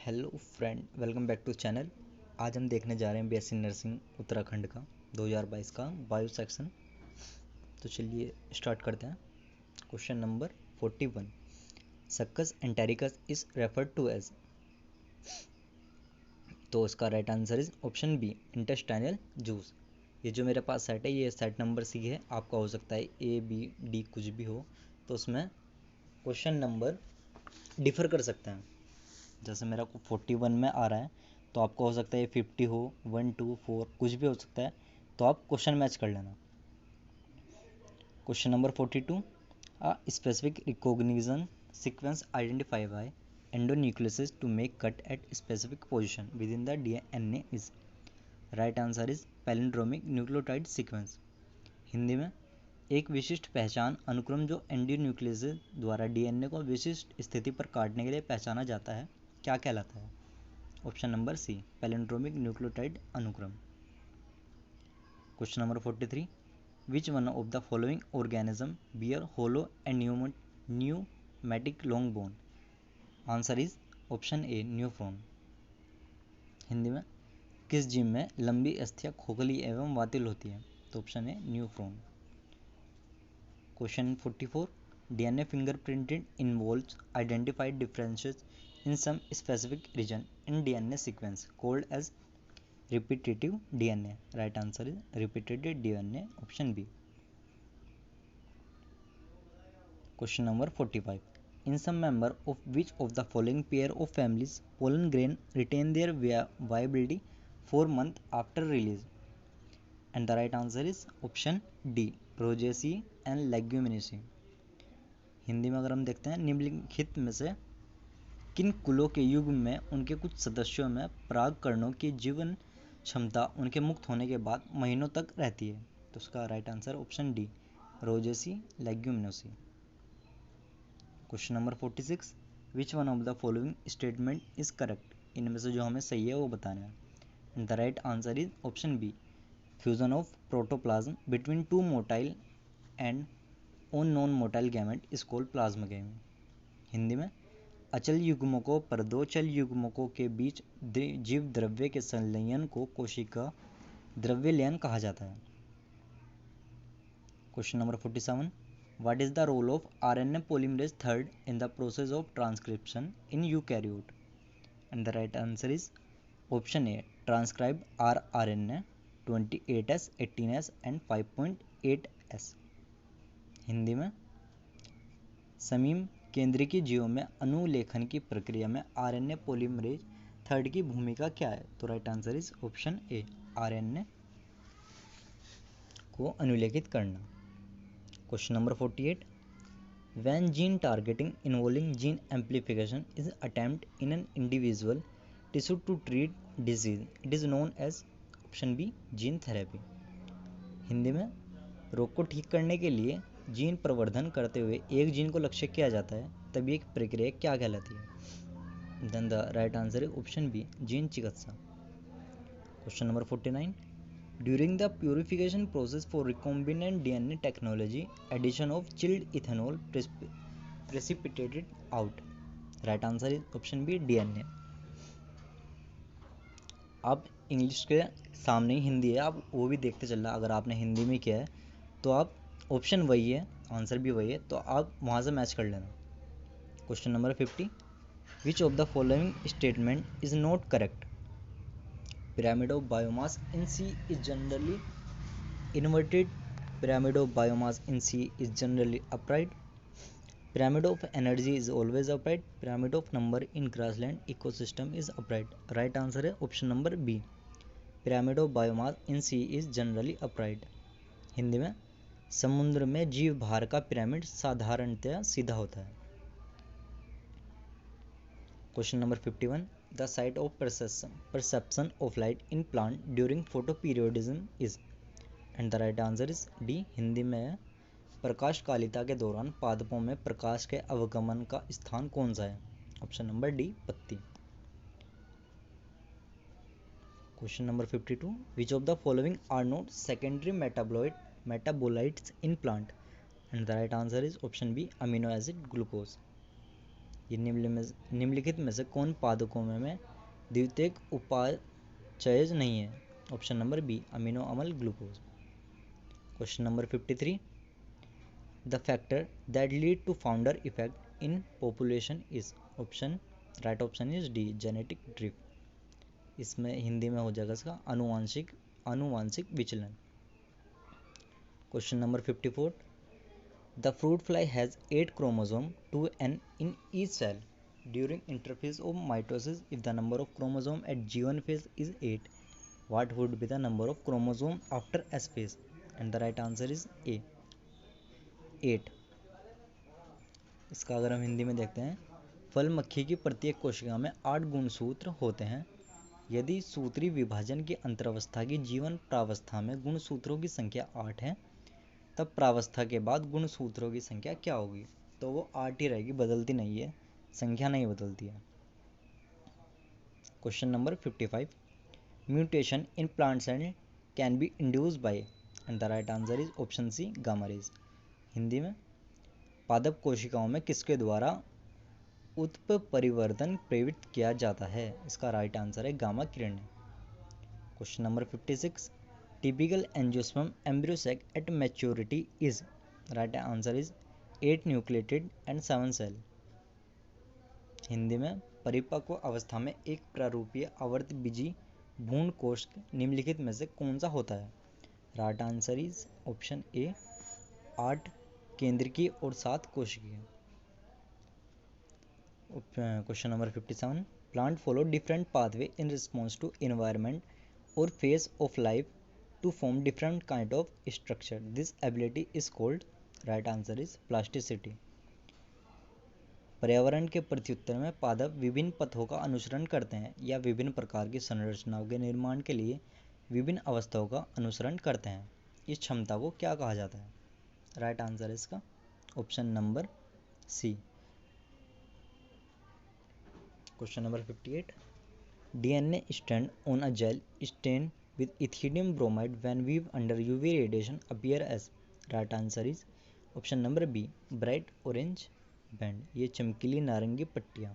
Hello friend, welcome back to channel. आज हम देखने जा रहे हैं बीएससी नर्सिंग उत्तराखंड का 2022 का बायो सेक्शन। तो चलिए स्टार्ट करते हैं। Question number 41, succus entericus is referred to as. तो इसका right answer is option B, intestinal juice. ये जो मेरे पास सेट है, ये सेट नंबर सी है। आपका हो सकता है ए बी डी कुछ भी हो, तो उसमें क्वेश्चन नंबर डिफर कर सकते हैं। जैसे मेरा को 41 में आ रहा है, तो आपको हो सकता है 50 हो, 1 2 4 कुछ भी हो सकता है, तो आप क्वेश्चन मैच कर लेना। Question number 42, a specific recognition sequence identify by endonuclease to make cut at specific position within the DNA is. Right answer is palindromic nucleotide sequence. Hindi में, एक विशिष्ट पहचान अनुक्रम जो एंडोन्यूक्लियस द्वारा डीएनए को विशिष्ट स्थिति पर काटने के लिए पहचाना जाता है, क्या कहलाता है? Option number c, palindromic nucleotide अनुक्रम। Question number 43, which one of the following organism bear hollow and pneumatic long bone? Answer is option a, Neophron. Hindi में, किस जीव में लंबी अस्थियां खोखली एवं वातिल होती है? तो option a, Neophron. Question 44, DNA fingerprinting involves identified differences in some specific region in DNA sequence called as repetitive DNA. Right answer is repetitive DNA, option B. Question number 45, in some member of which of the following pair of families pollen grain retain their viability 4 months after release? And the right answer is option D, Rosaceae and Leguminaceae. Hindi में अगर हम देखते हैं, निम्नलिखित में से किन कुलों के युग में उनके कुछ सदस्यों में परागकणों की जीवन क्षमता उनके मुक्त होने के बाद महीनों तक रहती है? तो उसका right answer option D, rosaceae leguminosae. Question number 46, which one of the following statement is correct? इनमें से जो हमें सही है वो बताना है। And the right answer is option B, fusion of protoplasm between two motile and on non motile gamete is called plasmogamy. Hindi में, अचल युग्मकों पर दो चल युग्मकों के बीच जीव द्रव्य के संलयन को कोशिका द्रव्यलयन कहा जाता है। Question number 47, what is the role of RNA polymerase third in the process of transcription in eukaryote? And the right answer is option A, transcribe RNA 28S, 18S and 5.8S। Hindi में, समीम केंद्रीय जीवों में अनुलेखन की प्रक्रिया में आरएनए पॉलीमरेज थर्ड की भूमिका क्या है? तो right answer is option A, RNA को अनुलेखित करना। Question number 48, when gene targeting involving gene amplification is attempt in an individual tissue to treat disease, it is known as option B, gene therapy. Hindi में, रोग को ठीक करने के लिए जीन प्रवर्धन करते हुए एक जीन को लक्ष्य किया जाता है, तभी एक प्रक्रिया क्या कहलाती है? देन द राइट आंसर है ऑप्शन बी, जीन चिकित्सा। Question number 49, during the purification process for recombinant DNA technology addition of chilled ethanol precipitated out. Right answer is option B, DNA. आप इंग्लिश के सामने ही हिंदी है, आप वो भी देखते चलना। अगर आपने हिंदी में किया है तो आप ऑप्शन वही है, आंसर भी वही है, तो आप वहाँ से मैच कर लेना। Question number 50, which of the following statement is not correct? pyramid of biomass in C is generally inverted, pyramid of biomass in C is generally upright, pyramid of energy is always upright, pyramid of number in grassland ecosystem is upright. Right answer है option number b, pyramid of biomass in C is generally upright. Hindi में, समुद्र में जीव भार का pyramid साधारणतया सीधा होता है। Question number 51, the site of perception of light in plant during photoperiodism is. And the right answer is D, Hindi में, प्रकाश कालिता के दौरान पादपों में प्रकाश के अवगमन का स्थान कौन सा है? ऑप्शन नंबर डी, पत्ती। Question number 52, which of the following are not secondary metabolites in plant? And the right answer is option B, amino acid glucose. ये निम्नलिखित में से कौन पादपों में द्वितीयक उपाचयज नहीं है? ऑप्शन नंबर बी, अमीनो अम्ल ग्लूकोज। Question number 53, the factor that lead to founder effect in population is? Right option is D, genetic drift. इसमें हिंदी में हो जाएगा इसका आनुवांशिक विचलन। Question number 54, the fruit fly has 8 chromosome to n in each cell during interphase of mitosis. If the number of chromosome at G1 phase is 8, what would be the number of chromosome after S phase? And the right answer is A, 8। इसका अगर हम हिंदी में देखते हैं, फल मक्खी की प्रत्येक कोशिका में 8 गुणसूत्र होते हैं। यदि सूत्री विभाजन की अंतरावस्था की जीवन प्रावस्था में गुणसूत्रों की संख्या 8 है, तब प्रावस्था के बाद गुणसूत्रों की संख्या क्या होगी? तो वो 8 ही रहेगी, बदलती नहीं है, संख्या नहीं बदलती है। Question number 55, mutation in plant cell can be induced by? And the right answer is option C, gamma rays. Hindi में पादप कोशिकाओं में किसके द्वारा उत्परिवर्तन प्रेरित किया जाता है? इसका राइट आंसर है गामा किरणें। Question number 56, typical angiosperm embryo sac at maturity is? Right answer is 8 nucleated and 7 cell। Hindi में परिपक्व अवस्था में एक प्रारूपीय आवर्तबीजी भ्रूण कोश निम्नलिखित में से कौन सा होता है? Right answer is option a, 8 केंद्रकीय और 7 कोशिकीय। Question number 57, plant follow different pathway in response to environment or phase of life to form different kind of structure. This ability is called? Right answer is plasticity। पर्यावरण के प्रत्युत्तर में पादप विभिन्न पथों का अनुसरण करते हैं या विभिन्न प्रकार की संरचनाओं के निर्माण के लिए विभिन्न अवस्थाओं का अनुसरण करते हैं। इस क्षमता को क्या कहा जाता है? राइट आंसर इसका option number C. Question number 58, DNA strand on a gel stain with ethidium bromide when weaved under UV radiation appear as? Right answer is option number B, bright orange band। ये चमकीली नारंगी पट्टियाँ।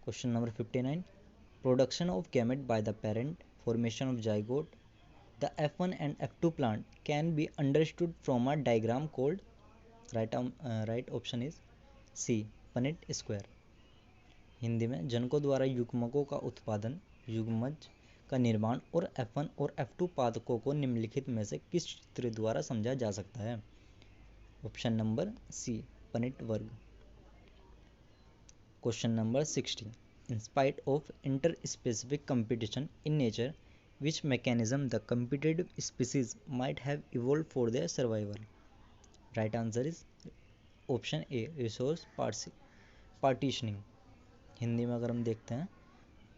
Question number 59, production of gamete by the parent, formation of zygote, the F1 and F2 plant can be understood from a diagram called? Right option is C, Punnett square. Hindi में जनकों द्वारा युग्मकों का उत्पादन, युग्मज का निर्माण और F1 और F2 पादकों को निम्नलिखित में से किस चित्र द्वारा समझा जा सकता है? ऑप्शन नंबर सी, पनेट वर्ग। Question number 60, in spite of inter specific competition in nature which mechanism the competitive species might have evolve for their survival? Right answer is option A, resource partitioning. Hindi में अगर हम देखते हैं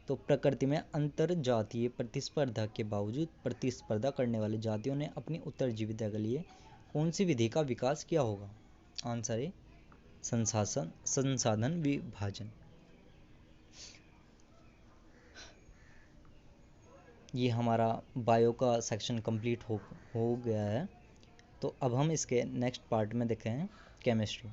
तो प्रकृति में अंतर जातीय प्रतिस्पर्धा के बावजूद प्रतिस्पर्धा करने वाली जातियों ने अपनी उत्तरजीविता के लिए कौन सी विधि का विकास किया होगा? आंसर है संसाधन विभाजन। ये हमारा बायो का सेक्शन कंप्लीट हो गया है। तो अब हम इसके नेक्स्ट पार्ट में देखें केमिस्ट्री।